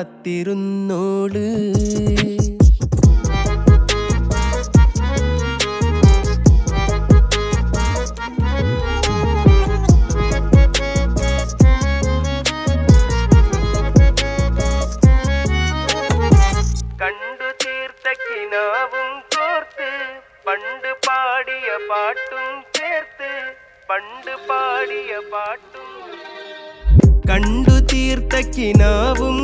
കാത്തിരുന്നോള്. കണ്ടു തീർത്ത കിനാവും കോർത്ത് പണ്ട് പാടിയ പാട്ടും ചേർത്ത് പണ്ട് പാടിയ പാട്ടും. കണ്ടു തീർത്ത കിനാവും